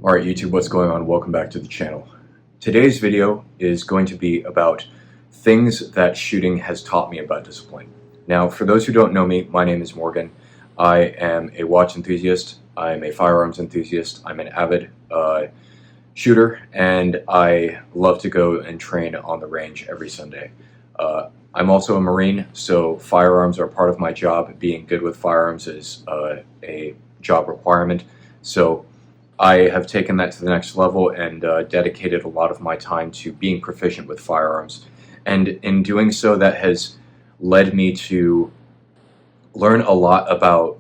Alright YouTube, what's going on? Welcome back to the channel. Today's video is going to be about things that shooting has taught me about discipline. Now, for those who don't know me, my name is Morgan. I am a watch enthusiast, I'm a firearms enthusiast, I'm an avid shooter, and I love to go and train on the range every Sunday. I'm also a Marine, so firearms are part of my job. Being good with firearms is a job requirement. So I have taken that to the next level and dedicated a lot of my time to being proficient with firearms. And in doing so, that has led me to learn a lot about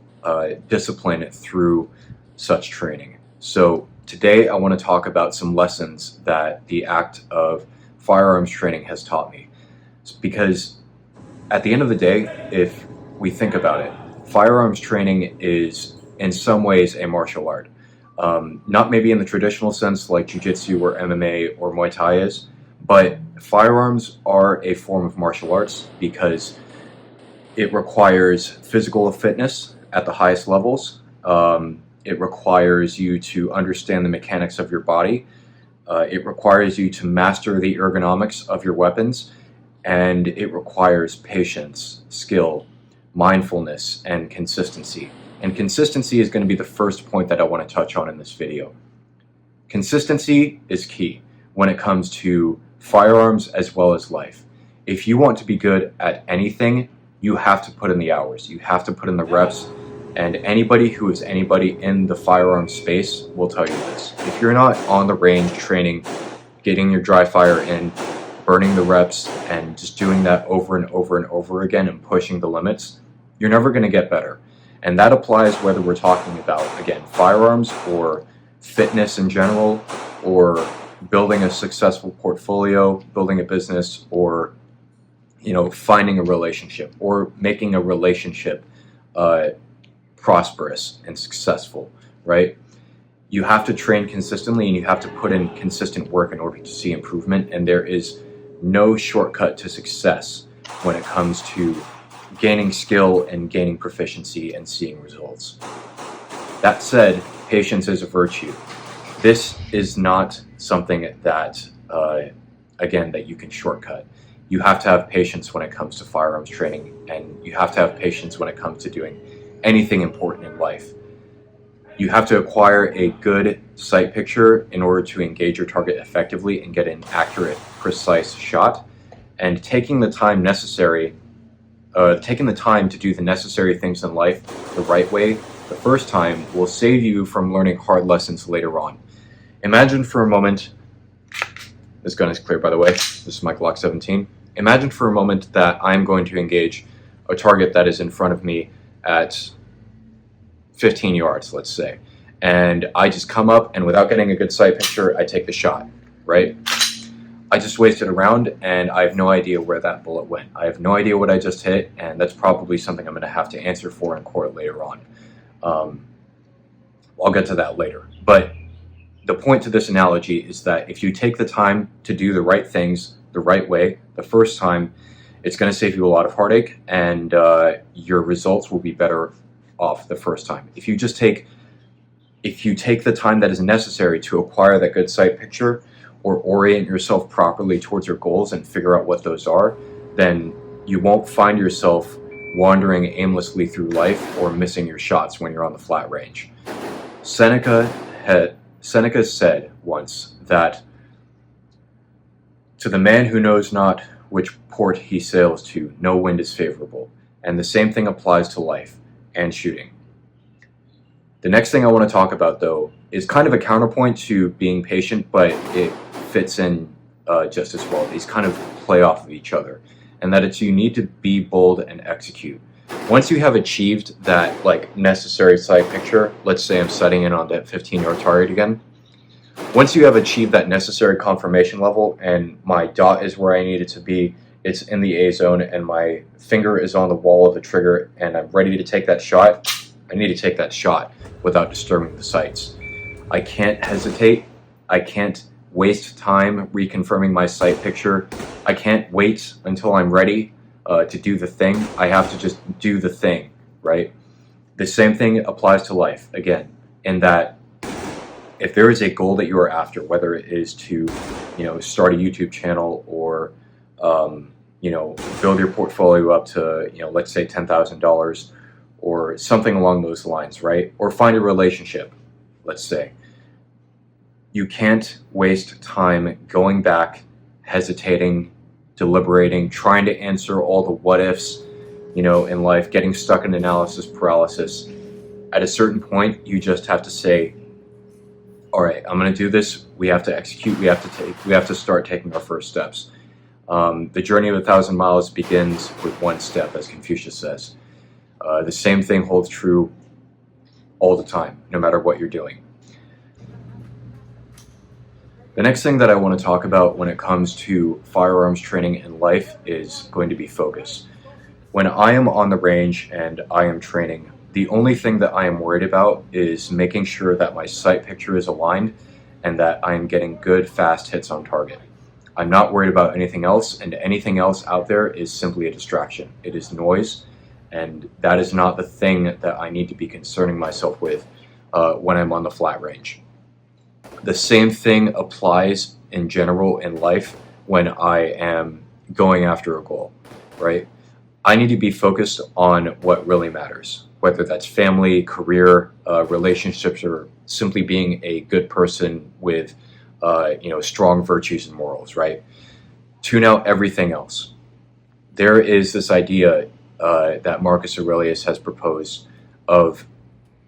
discipline through such training. So today I want to talk about some lessons that the act of firearms training has taught me. Because at the end of the day, if we think about it, firearms training is in some ways a martial art. Not maybe in the traditional sense like jiu-jitsu or MMA or Muay Thai is, but firearms are a form of martial arts because it requires physical fitness at the highest levels. It requires you to understand the mechanics of your body. It requires you to master the ergonomics of your weapons, and it requires patience, skill, mindfulness, and consistency. And consistency is going to be the first point that I want to touch on in this video. Consistency is key when it comes to firearms as well as life. If you want to be good at anything, you have to put in the hours. You have to put in the reps. And anybody who is anybody in the firearm space will tell you this. If you're not on the range training, getting your dry fire in, burning the reps, and just doing that over and over and over again and pushing the limits, you're never going to get better. And that applies whether we're talking about, again, firearms or fitness in general, or building a successful portfolio, building a business, or, finding a relationship, or making a relationship prosperous and successful, right? You have to train consistently and you have to put in consistent work in order to see improvement, and there is no shortcut to success when it comes to gaining skill and gaining proficiency and seeing results. That said, patience is a virtue. This is not something that, again, that you can shortcut. You have to have patience when it comes to firearms training, and you have to have patience when it comes to doing anything important in life. You have to acquire a good sight picture in order to engage your target effectively and get an accurate, precise shot. And taking the time to do the necessary things in life the right way the first time will save you from learning hard lessons later on. Imagine for a moment, this gun is clear by the way, this is my Glock 17. Imagine for a moment that I'm going to engage a target that is in front of me at 15 yards, let's say. And I just come up and without getting a good sight picture, I take the shot, right? I just wasted a round and I have no idea where that bullet went. I have no idea what I just hit, and that's probably something I'm going to have to answer for in court later on. I'll get to that later. But the point to this analogy is that if you take the time to do the right things the right way the first time, it's going to save you a lot of heartache, and your results will be better off the first time. If you take the time that is necessary to acquire that good sight picture, or orient yourself properly towards your goals and figure out what those are, then you won't find yourself wandering aimlessly through life or missing your shots when you're on the flat range. Seneca said once that, "To the man who knows not which port he sails to, no wind is favorable." And the same thing applies to life and shooting. The next thing I want to talk about, though, is kind of a counterpoint to being patient, but it fits in just as well. These kind of play off of each other, and that it's you need to be bold and execute. Once you have achieved that necessary sight picture, let's say I'm setting in on that 15-yard target again. Once you have achieved that necessary confirmation level and my dot is where I need it to be, it's in the A zone and my finger is on the wall of the trigger and I'm ready to take that shot, I need to take that shot without disturbing the sights. I can't hesitate. I can't waste time reconfirming my sight picture. I can't wait until I'm ready to do the thing. I have to just do the thing, right? The same thing applies to life, again, in that if there is a goal that you are after, whether it is to, start a YouTube channel or, build your portfolio up to, let's say $10,000 or something along those lines, right? Or find a relationship, let's say. You can't waste time going back, hesitating, deliberating, trying to answer all the what ifs, in life, getting stuck in analysis paralysis. At a certain point, you just have to say, all right, I'm going to do this. We have to execute. We have to start taking our first steps. The journey of 1,000 miles begins with one step, as Confucius says. The same thing holds true all the time, no matter what you're doing. The next thing that I want to talk about when it comes to firearms training in life is going to be focus. When I am on the range and I am training, the only thing that I am worried about is making sure that my sight picture is aligned and that I am getting good, fast hits on target. I'm not worried about anything else, and anything else out there is simply a distraction. It is noise, and that is not the thing that I need to be concerning myself with when I'm on the flat range. The same thing applies in general in life when I am going after a goal, right? I need to be focused on what really matters, whether that's family, career, relationships, or simply being a good person with strong virtues and morals, right? Tune out everything else. There is this idea that Marcus Aurelius has proposed of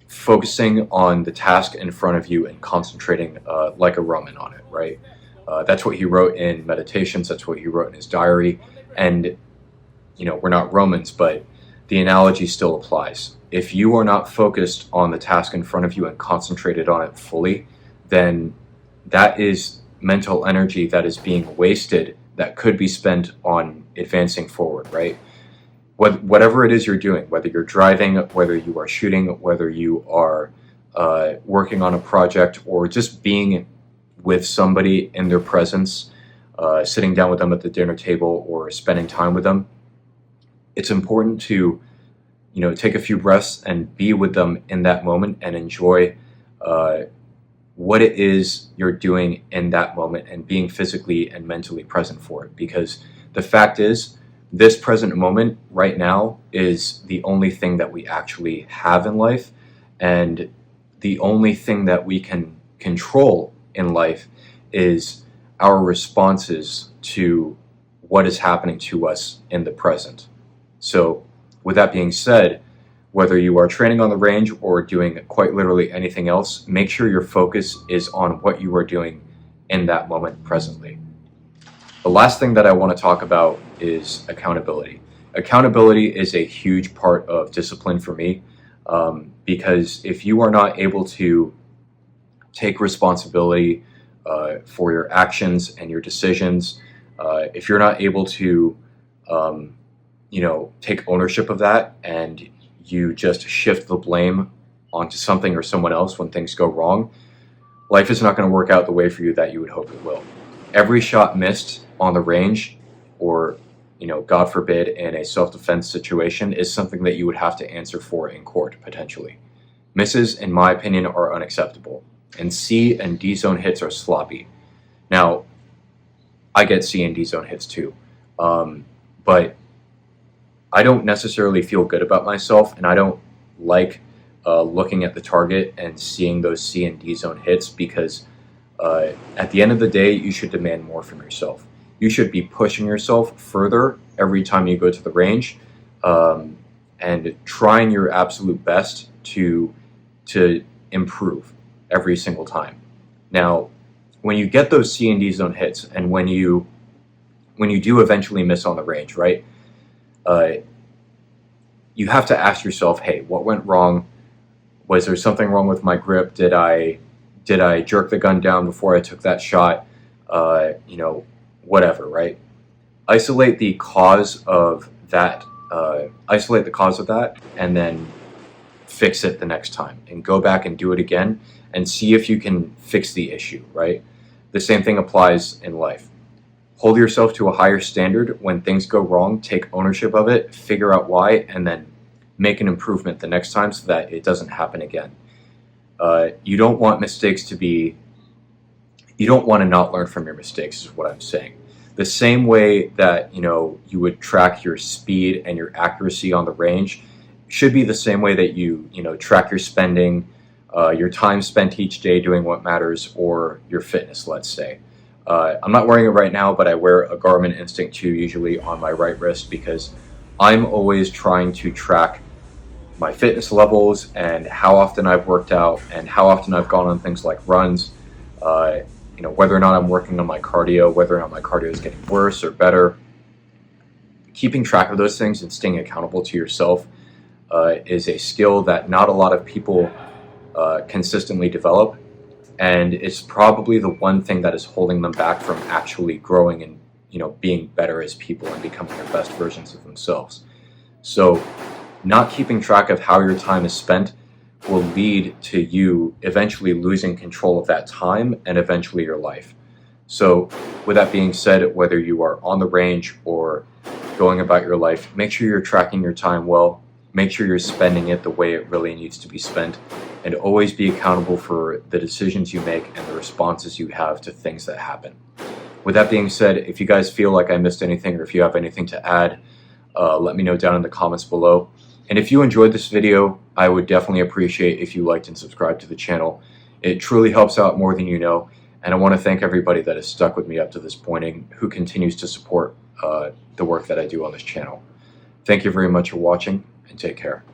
focusing on the task in front of you and concentrating like a Roman on it, right? That's what he wrote in Meditations. That's what he wrote in his diary. And, we're not Romans, but the analogy still applies. If you are not focused on the task in front of you and concentrated on it fully, then that is mental energy that is being wasted that could be spent on advancing forward, right? Whatever it is you're doing, whether you're driving, whether you are shooting, whether you are working on a project, or just being with somebody in their presence, sitting down with them at the dinner table or spending time with them, it's important to, take a few breaths and be with them in that moment and enjoy what it is you're doing in that moment and being physically and mentally present for it. Because the fact is, this present moment right now is the only thing that we actually have in life, and the only thing that we can control in life is our responses to what is happening to us in the present. So with that being said, whether you are training on the range or doing quite literally anything else, make sure your focus is on what you are doing in that moment presently. The last thing that I want to talk about is accountability. Accountability is a huge part of discipline for me, because if you are not able to take responsibility for your actions and your decisions, if you're not able to take ownership of that, and you just shift the blame onto something or someone else when things go wrong, life is not going to work out the way for you that you would hope it will. Every shot missed on the range, or God forbid, in a self-defense situation, is something that you would have to answer for in court, potentially. Misses, in my opinion, are unacceptable, and C and D zone hits are sloppy. Now, I get C and D zone hits too, but I don't necessarily feel good about myself, and I don't like looking at the target and seeing those C and D zone hits, because at the end of the day, you should demand more from yourself. You should be pushing yourself further every time you go to the range, and trying your absolute best to improve every single time. Now, when you get those C and D zone hits, and when you do eventually miss on the range, right? You have to ask yourself, hey, what went wrong? Was there something wrong with my grip? Did I jerk the gun down before I took that shot? Whatever, right? Isolate the cause of that. Isolate the cause of that, and then fix it the next time, and go back and do it again, and see if you can fix the issue, right? The same thing applies in life. Hold yourself to a higher standard. When things go wrong, take ownership of it, figure out why, and then make an improvement the next time so that it doesn't happen again. You don't want mistakes to be, you don't want to not learn from your mistakes is what I'm saying. The same way that, you would track your speed and your accuracy on the range should be the same way that you track your spending, your time spent each day doing what matters, or your fitness, let's say. I'm not wearing it right now, but I wear a Garmin Instinct 2 usually on my right wrist because I'm always trying to track my fitness levels and how often I've worked out and how often I've gone on things like runs, whether or not I'm working on my cardio, whether or not my cardio is getting worse or better. Keeping track of those things and staying accountable to yourself is a skill that not a lot of people consistently develop, and it's probably the one thing that is holding them back from actually growing and being better as people and becoming their best versions of themselves. So not keeping track of how your time is spent will lead to you eventually losing control of that time and eventually your life. So with that being said, whether you are on the range or going about your life, make sure you're tracking your time well, make sure you're spending it the way it really needs to be spent, and always be accountable for the decisions you make and the responses you have to things that happen. With that being said, if you guys feel like I missed anything or if you have anything to add, let me know down in the comments below. And if you enjoyed this video, I would definitely appreciate if you liked and subscribed to the channel. It truly helps out more than you know, and I want to thank everybody that has stuck with me up to this point and who continues to support the work that I do on this channel. Thank you very much for watching, and take care.